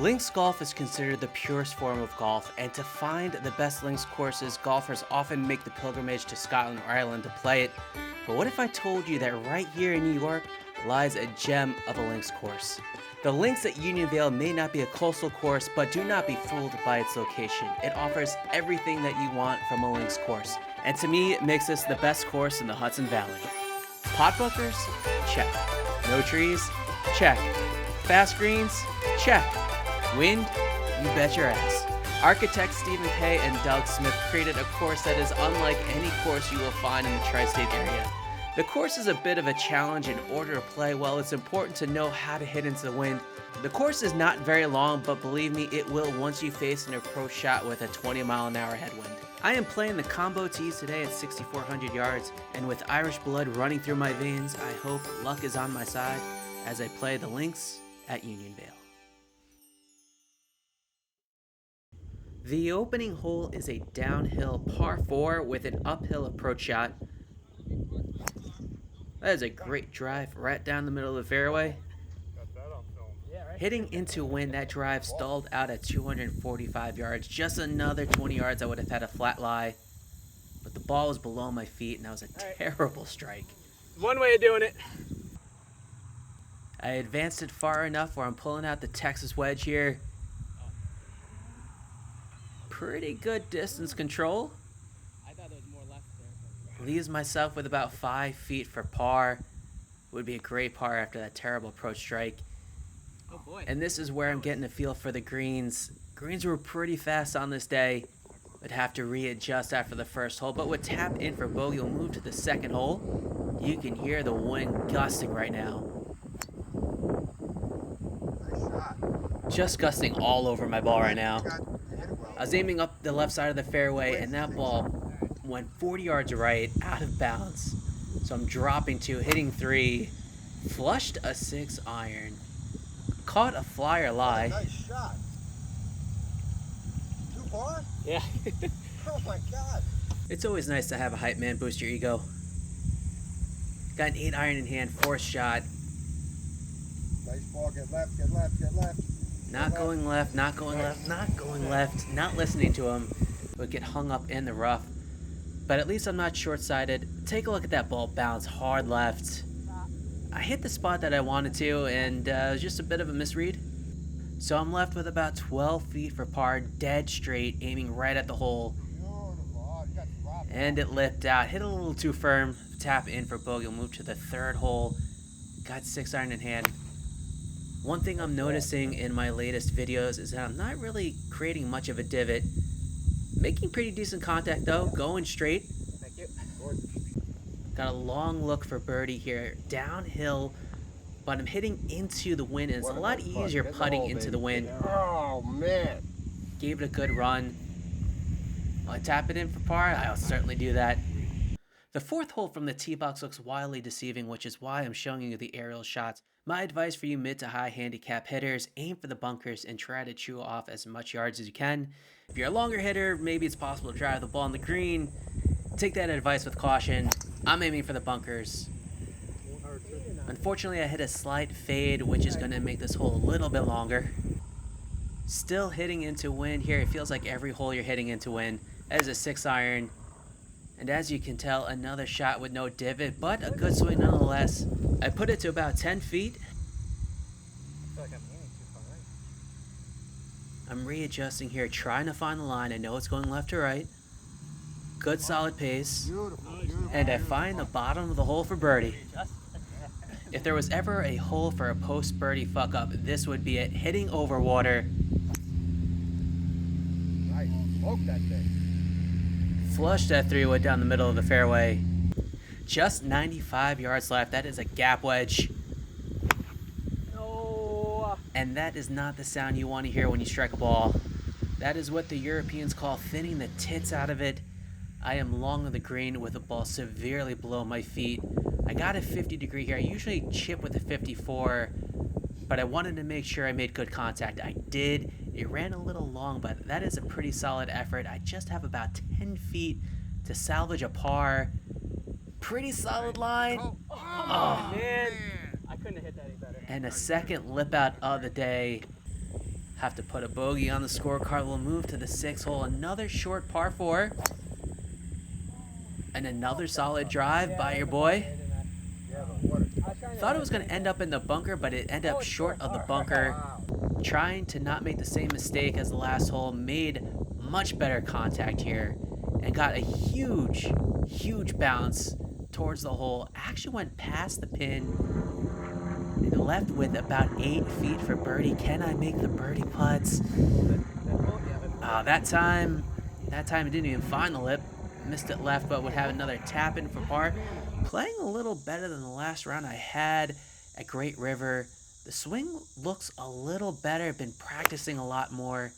Links golf is considered the purest form of golf, and to find the best links courses, golfers often make the pilgrimage to Scotland or Ireland to play it. But what if I told you that right here in New York lies a gem of a links course? The links at Union Vale may not be a coastal course, but do not be fooled by its location. It offers everything that you want from a links course, and to me, it makes this the best course in the Hudson Valley. Pot bunkers? Check. No trees? Check. Fast greens? Check. Wind? You bet your ass. Architects Stephen Kay and Doug Smith created a course that is unlike any course you will find in the tri-state area. The course is a bit of a challenge in order to play well. It's important to know how to hit into the wind. The course is not very long, but believe me, it will once you face an approach shot with a 20-mile-an-hour headwind. I am playing the combo tees today at 6,400 yards, and with Irish blood running through my veins, I hope luck is on my side as I play the links at Union Vale. The opening hole is a downhill par 4 with an uphill approach shot. That is a great drive right down the middle of the fairway. Hitting into wind, that drive stalled out at 245 yards. Just another 20 yards, I would have had a flat lie. But the ball was below my feet, and that was a terrible strike. One way of doing it. I advanced it far enough where I'm pulling out the Texas wedge here. Pretty good distance control. I thought there was more left there. Leaves myself with about 5 feet for par. Would be a great par after that terrible approach strike. Oh boy. And this is where I'm getting a feel for the greens. Greens were pretty fast on this day. Would have to readjust after the first hole, but would tap in for bogey. We'll move to the second hole. You can hear the wind gusting right now. Nice shot. Just gusting all over my ball right now. I was aiming up the left side of the fairway, and that ball went 40 yards right, out of bounds. So I'm dropping 2, hitting 3, flushed a 6 iron, caught a flyer lie. Nice shot. Too far? Yeah. Oh my God. It's always nice to have a hype man boost your ego. Got an 8 iron in hand, 4th shot. Nice ball. Get left, get left, get left. Not going left, not going left, not going left, not listening to him. Would get hung up in the rough. But at least I'm not short-sighted. Take a look at that ball bounce hard left. I hit the spot that I wanted to, and it was just a bit of a misread. So I'm left with about 12 feet for par, dead straight, aiming right at the hole. Beautiful. You got the drop. And it lipped out, hit a little too firm. Tap in for bogey. We'll move to the 3rd hole. Got 6 iron in hand. One thing I'm noticing in my latest videos is that I'm not really creating much of a divot. Making pretty decent contact though, going straight. Thank you. Got a long look for birdie here, downhill, but I'm hitting into the wind, and it's a lot easier putting into the wind. Oh man. Gave it a good run. Will I tap it in for par? I'll certainly do that. The 4th hole from the tee box looks wildly deceiving, which is why I'm showing you the aerial shots. My advice for you mid to high handicap hitters, aim for the bunkers and try to chew off as much yards as you can. If you're a longer hitter, maybe it's possible to drive the ball on the green. Take that advice with caution. I'm aiming for the bunkers. Unfortunately, I hit a slight fade, which is going to make this hole a little bit longer. Still hitting into wind here. It feels like every hole you're hitting into wind. That is a 6 iron. And as you can tell, another shot with no divot, but a good swing nonetheless. I put it to about 10 feet. I feel like I'm aiming too far right. I'm readjusting here, trying to find the line. I know it's going left to right. Good solid pace. Beautiful. Beautiful. And I find the bottom of the hole for birdie. If there was ever a hole for a post birdie fuck up, this would be it. Hitting over water. Nice. Smoke that thing. Flushed that 3-wood down the middle of the fairway. Just 95 yards left. That is a gap wedge. No. And that is not the sound you want to hear when you strike a ball. That is what the Europeans call thinning the tits out of it. I am long on the green with the ball severely below my feet. I got a 50 degree here. I usually chip with a 54, but I wanted to make sure I made good contact. I did. It ran a little long, but that is a pretty solid effort. I just have about 10 feet to salvage a par. Pretty solid line. Oh man. I couldn't have hit that any better. And a second lip out of the day. Have to put a bogey on the scorecard. We'll move to the 6th hole. Another short par 4. And another solid drive by your boy. Thought it was going to end up in the bunker, but it ended up short of the bunker. Trying to not make the same mistake as the last hole. Made much better contact here. And got a huge, huge bounce towards the hole. Actually went past the pin. And left with about 8 feet for birdie. Can I make the birdie putts? That time it didn't even find the lip. Missed it left, but would have another tap in for par. Playing a little better than the last round I had at Great River. The swing looks a little better. I've been practicing a lot more.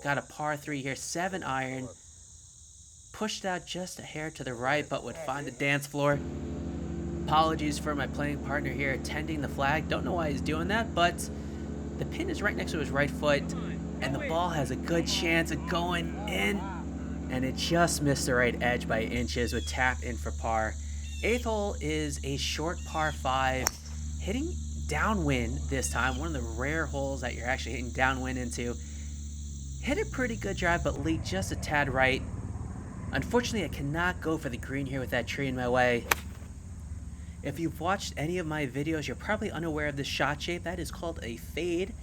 Got a par 3 here, 7 iron. Pushed out just a hair to the right, but would find the dance floor. Apologies for my playing partner here attending the flag. Don't know why he's doing that, but the pin is right next to his right foot, and the ball has a good chance of going in, and it just missed the right edge by inches. Would tap in for par. 8th hole is a short par 5, hitting downwind this time. One of the rare holes that you're actually hitting downwind into. Hit a pretty good drive, but leaked just a tad right. Unfortunately, I cannot go for the green here with that tree in my way. If you've watched any of my videos, you're probably unaware of this shot shape. That is called a fade.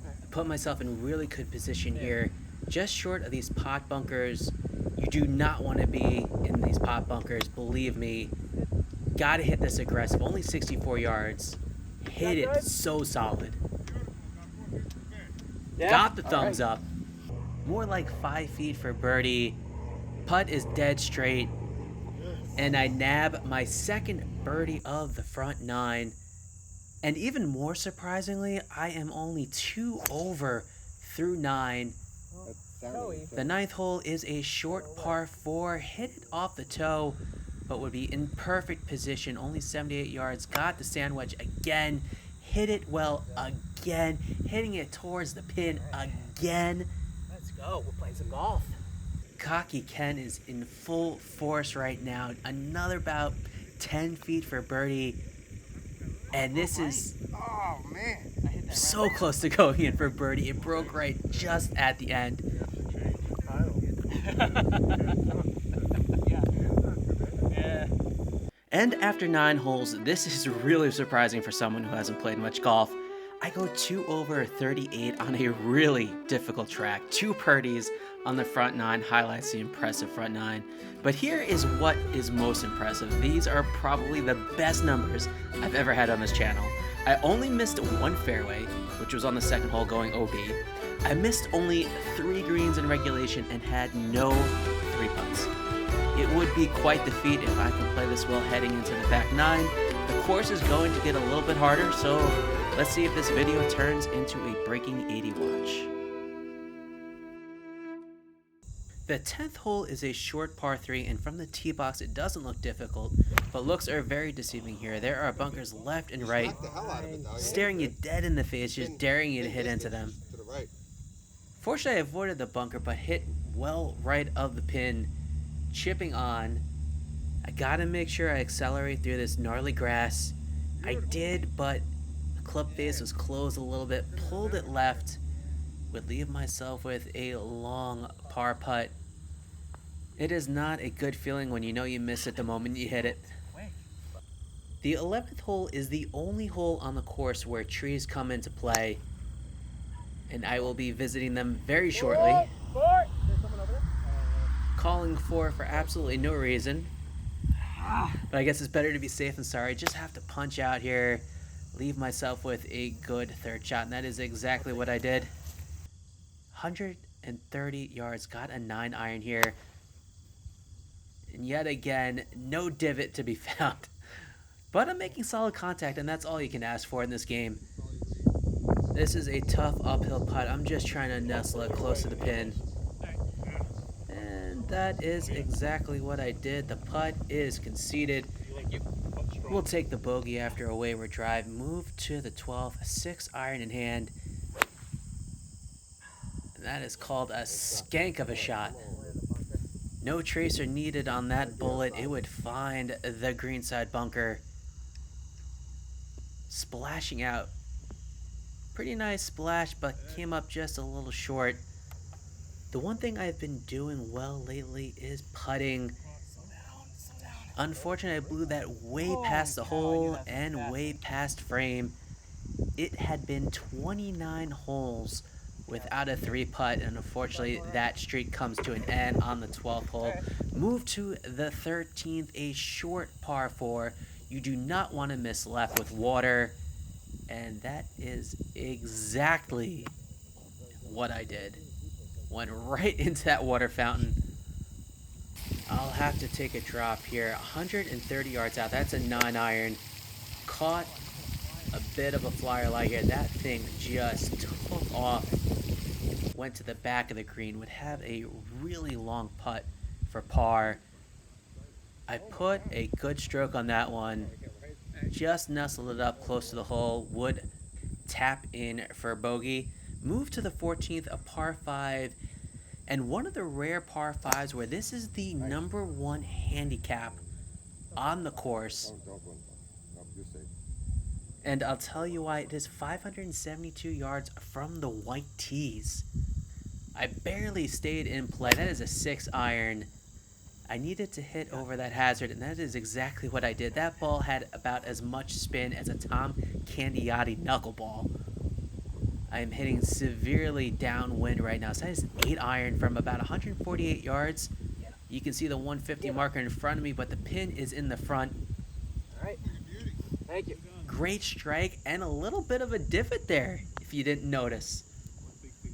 I put myself in really good position here, just short of these pot bunkers. You do not want to be in these pot bunkers, believe me. Gotta hit this aggressive, only 64 yards. Hit it so solid. Got the thumbs up. More like 5 feet for birdie. Putt is dead straight. And I nab my second birdie of the front 9. And even more surprisingly, I am only 2 over through 9. The 9th hole is a short par 4. Hit it off the toe, but would be in perfect position. Only 78 yards. Got the sand wedge again. Hit it well again. Hitting it towards the pin again. Let's go. We'll play some golf. Cocky Ken is in full force right now. Another about 10 feet for birdie. And this is so close to going in for birdie. It broke right just at the end. And after 9 holes, this is really surprising for someone who hasn't played much golf. I go 2 over 38 on a really difficult track. 2 birdies on the front 9 highlights the impressive front 9. But here is what is most impressive. These are probably the best numbers I've ever had on this channel. I only missed 1 fairway, which was on the 2nd hole going OB. I missed only 3 greens in regulation and had no 3 putts. It would be quite the feat if I can play this well heading into the back 9. The course is going to get a little bit harder, so let's see if this video turns into a breaking 80 watch. The 10th hole is a short par 3, and from the tee box it doesn't look difficult, but looks are very deceiving here. There are bunkers left and right, staring you dead in the face, just daring you to hit into them. Fortunately, I avoided the bunker, but hit well right of the pin, chipping on. I gotta make sure I accelerate through this gnarly grass. I did, but the club face was closed a little bit, pulled it left, would leave myself with a long par putt. It is not a good feeling when you know you miss it the moment you hit it. The 11th hole is the only hole on the course where trees come into play, and I will be visiting them very shortly. Calling for absolutely no reason. But I guess it's better to be safe than sorry. Just have to punch out here, leave myself with a good 3rd shot, and that is exactly what I did. 130 yards, got a 9 iron here. And yet again, no divot to be found. But I'm making solid contact, and that's all you can ask for in this game. This is a tough uphill putt. I'm just trying to nestle it close to the pin. And that is exactly what I did. The putt is conceded. We'll take the bogey after a wayward drive. Move to the 12th, 6 iron in hand. And that is called a skank of a shot. No tracer needed on that bullet. It would find the greenside bunker. Splashing out Pretty nice splash, but came up just a little short. The one thing I've been doing well lately is putting. Unfortunately, I blew that way past the hole and way past frame. It had been 29 holes without a 3-putt, and unfortunately that streak comes to an end on the 12th hole. Move to the 13th, a short par 4. You do not want to miss left with water, and that is exactly what I did. Went right into that water fountain. I'll have to take a drop here. 130 yards out. That's a 9-iron. Caught a bit of a flyer like it. That thing just took off. Went to the back of the green. Would have a really long putt for par. I put a good stroke on that one. Just nestled it up close to the hole. Would tap in for bogey. Move to the 14th, a par 5. And one of the rare par 5s where this is the number 1 handicap on the course. And I'll tell you why. It is 572 yards from the white tees. I barely stayed in play. That is a 6-iron. I needed to hit over that hazard, and that is exactly what I did. That ball had about as much spin as a Tom Candiotti knuckleball. I am hitting severely downwind right now. So that is an 8-iron from about 148 yards. You can see the 150 marker in front of me, but the pin is in the front. All right. Thank you. Great strike and a little bit of a divot there, if you didn't notice.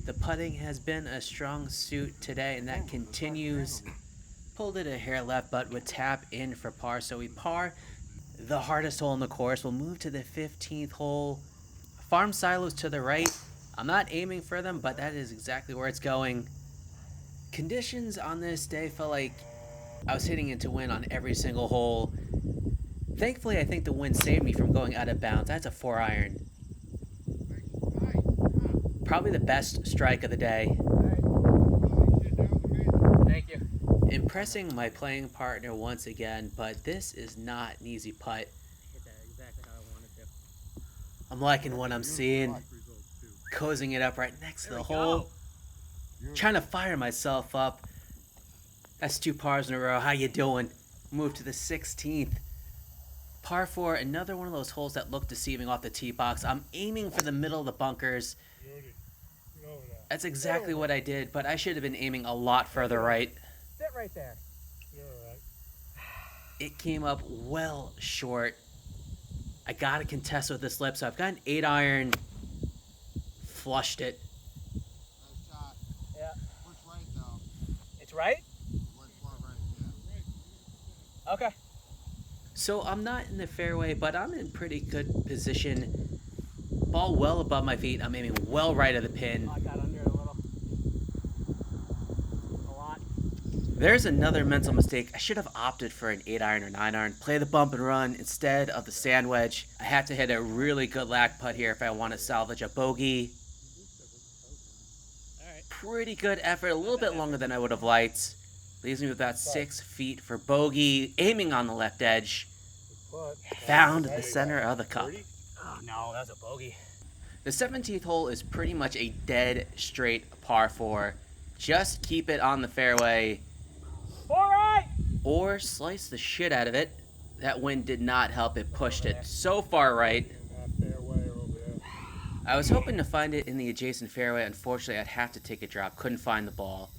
The putting has been a strong suit today, and that continues. Pulled it a hair left, but would tap in for par. So we par the hardest hole in the course. We'll move to the 15th hole. Farm silos to the right. I'm not aiming for them, but that is exactly where it's going. Conditions on this day felt like I was hitting into wind on every single hole. Thankfully, I think the wind saved me from going out of bounds. That's a 4-iron. Probably the best strike of the day. Thank you. Impressing my playing partner once again, but this is not an easy putt. Hit that exactly how I wanted to. I'm liking what I'm seeing. Cozying it up right next to the hole. Trying to fire myself up. That's 2 pars in a row. How you doing? Move to the 16th. Par 4, another one of those holes that look deceiving off the tee box. I'm aiming for the middle of the bunkers. That's exactly what I did, but I should have been aiming a lot further right. Sit right there. You're all right. It came up well short. I got to contest with this lip, so I've got an 8-iron. Flushed it. Nice shot. Yeah. Push right though. It's right? Push far right, yeah. Okay. So I'm not in the fairway, but I'm in pretty good position. Ball well above my feet. I'm aiming well right of the pin. I got under it a little. A lot. There's another mental mistake. I should have opted for an 8-iron or 9-iron. Play the bump and run instead of the sand wedge. I have to hit a really good lag putt here if I want to salvage a bogey. Pretty good effort. A little bit longer than I would have liked. Leaves me with about 6 feet for bogey. Aiming on the left edge. Found the center of the cup. Oh no, that's a bogey. The 17th hole is pretty much a dead straight par 4. Just keep it on the fairway. All right. Or slice the shit out of it. That wind did not help. It pushed it so far right. I was hoping to find it in the adjacent fairway. Unfortunately, I'd have to take a drop. Couldn't find the ball.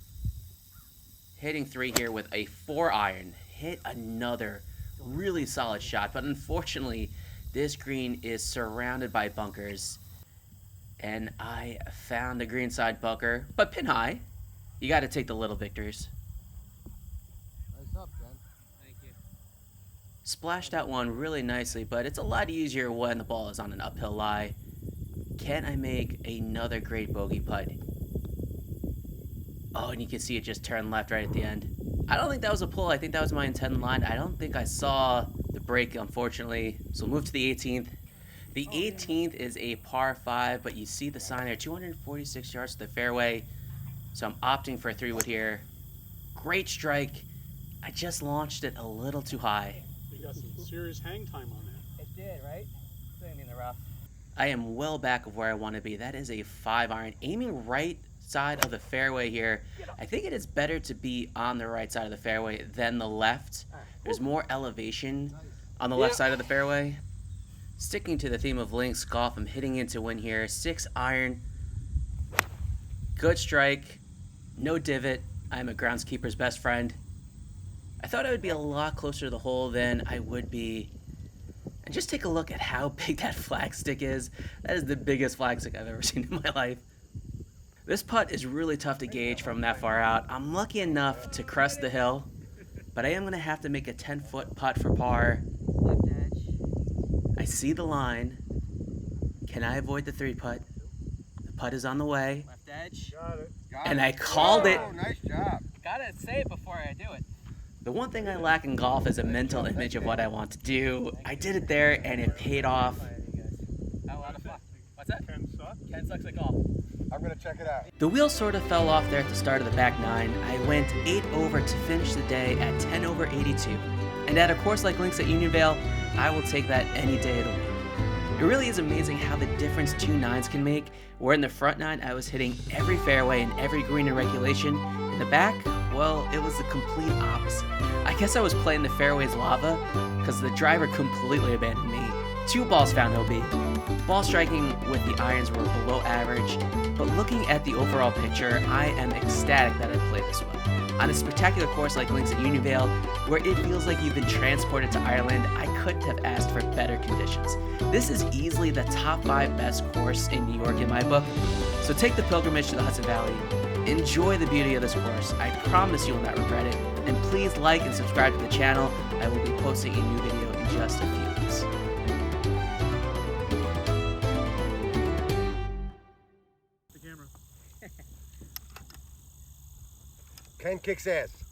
Hitting 3 here with a 4-iron. Hit another really solid shot. But unfortunately, this green is surrounded by bunkers. And I found the greenside bunker. But pin high. You got to take the little victories. Nice up, Ben. Thank you. Splashed that one really nicely, but it's a lot easier when the ball is on an uphill lie. Can I make another great bogey putt? Oh, and you can see it just turn left right at the end. I don't think that was a pull. I think that was my intended line. I don't think I saw the break, unfortunately. So we'll move to the 18th. The 18th is a par 5, but you see the sign there. 246 yards to the fairway. So I'm opting for a 3-wood here. Great strike. I just launched it a little too high. You got some serious hang time on that. It did, right? Sitting in the rough. I am well back of where I want to be. That is a 5-iron. Aiming right side of the fairway here. I think it is better to be on the right side of the fairway than the left. There's more elevation on the left side of the fairway. Sticking to the theme of links golf, I'm hitting into win here. 6-iron. Good strike. No divot. I'm a groundskeeper's best friend. I thought I would be a lot closer to the hole than I would be. And just take a look at how big that flag stick is. That is the biggest flag stick I've ever seen in my life. This putt is really tough to gauge from that far out. I'm lucky enough to crest the hill, but I am going to have to make a 10-foot putt for par. Left edge. I see the line. Can I avoid the 3-putt? The putt is on the way. Left edge. Got it. And I called it. Oh, nice job. Gotta say it before I do it. The one thing I lack in golf is a mental image of what I want to do. I did it there and it paid off. Had a lot of fun. What's that? Ken sucks at golf. I'm gonna check it out. The wheels sort of fell off there at the start of the back 9. I went 8 over to finish the day at 10 over 82. And at a course like links at Union Vale, I will take that any day of the week. It really is amazing how the difference 2 9s can make. Where in the front 9, I was hitting every fairway and every green in regulation. In the back, well, it was the complete opposite. I guess I was playing the fairways lava because the driver completely abandoned me. 2 balls found OB. Ball striking with the irons were below average, but looking at the overall picture, I am ecstatic that I played this well. On a spectacular course like links at Union Vale, where it feels like you've been transported to Ireland, I couldn't have asked for better conditions. This is easily the top 5 best course in New York in my book, so take the pilgrimage to the Hudson Valley. Enjoy the beauty of this course. I promise you will not regret it. And please like and subscribe to the channel. I will be posting a new video in just a few weeks. Ken kicks ass.